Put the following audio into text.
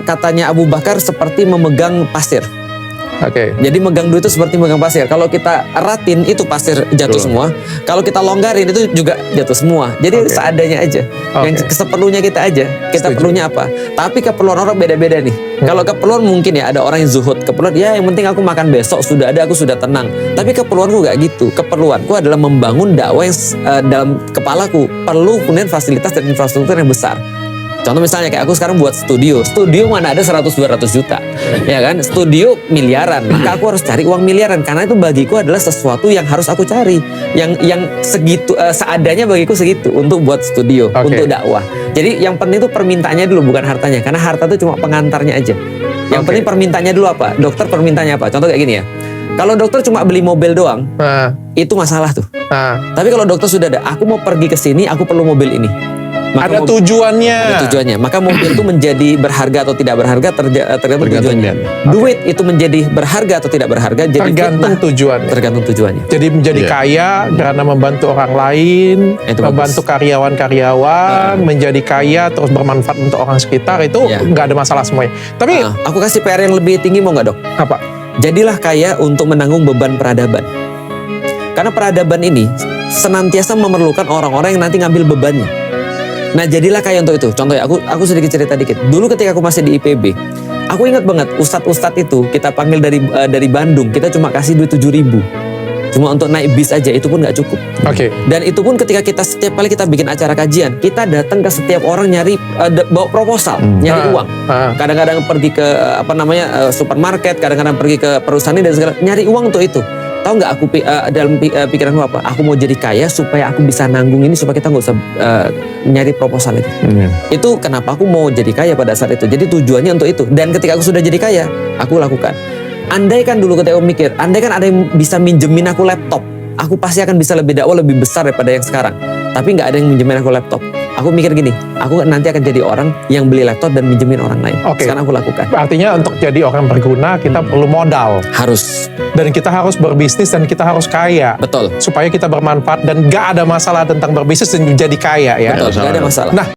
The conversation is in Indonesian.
Katanya Abu Bakar seperti memegang pasir. Jadi megang duit itu seperti megang pasir. Kalau kita eratin itu pasir jatuh semua. Kalau kita longgarin itu juga jatuh semua. Jadi seadanya aja. Yang seperlunya kita aja. Kita perlunya apa? Tapi keperluan orang beda-beda nih. Kalau keperluan mungkin ya ada orang yang zuhud. Keperluan ya yang penting aku makan besok sudah ada, aku sudah tenang. Tapi keperluanku gak gitu. Keperluanku adalah membangun dakwah yang dalam kepalaku perlu kemudian fasilitas dan infrastruktur yang besar. Contoh misalnya kayak aku sekarang buat studio mana ada 100-200 juta, ya kan? Studio miliaran, maka aku harus cari uang miliaran karena itu bagiku adalah sesuatu yang harus aku cari, yang segitu seadanya bagiku segitu untuk buat studio, untuk dakwah. Jadi yang penting itu permintaannya dulu bukan hartanya, karena harta itu cuma pengantarnya aja. Yang penting permintaannya dulu apa? Dokter permintaannya apa? Contoh kayak gini ya. Kalau dokter cuma beli mobil doang, itu masalah tuh. Tapi kalau dokter sudah ada, aku mau pergi ke sini, aku perlu mobil ini. Maka ada tujuannya. Ada tujuannya. Maka mobil itu menjadi berharga atau tidak berharga tergantung tujuannya. Duit itu menjadi berharga atau tidak berharga tergantung tujuannya. Tergantung tujuannya. Jadi menjadi kaya karena membantu orang lain, membantu karyawan-karyawan, menjadi kaya terus bermanfaat untuk orang sekitar itu nggak ada masalah semuanya. Tapi aku kasih PR yang lebih tinggi mau nggak dok? Apa? Jadilah kaya untuk menanggung beban peradaban. Karena peradaban ini senantiasa memerlukan orang-orang yang nanti ngambil bebannya. Nah jadilah kaya untuk itu. Contohnya aku sedikit cerita dikit. Dulu ketika aku masih di IPB, aku ingat banget ustadz-ustadz itu kita panggil dari Bandung, kita cuma kasih duit 7.000. Cuma untuk naik bis aja, itu pun nggak cukup. Dan itu pun ketika kita setiap kali kita bikin acara kajian, kita datang ke setiap orang nyari bawa proposal, nyari uang. Kadang-kadang pergi ke supermarket, kadang-kadang pergi ke perusahaan ini dan segala, nyari uang untuk itu. Tahu nggak aku dalam pikiranku apa? Aku mau jadi kaya supaya aku bisa nanggung ini supaya kita nggak usah nyari proposal itu. Itu kenapa aku mau jadi kaya pada saat itu. Jadi tujuannya untuk itu. Dan ketika aku sudah jadi kaya, aku lakukan. Andai kan dulu ketika aku mikir, andai kan ada yang bisa minjemin aku laptop, aku pasti akan bisa lebih dakwah lebih besar daripada yang sekarang. Tapi nggak ada yang minjemin aku laptop. Aku mikir gini, aku nanti akan jadi orang yang beli laptop dan minjemin orang lain. Sekarang aku lakukan. Artinya untuk jadi orang berguna kita perlu modal. Harus. Dan kita harus berbisnis dan kita harus kaya. Betul. Supaya kita bermanfaat dan gak ada masalah tentang berbisnis dan jadi kaya ya. Betul, gak ada masalah. Nah,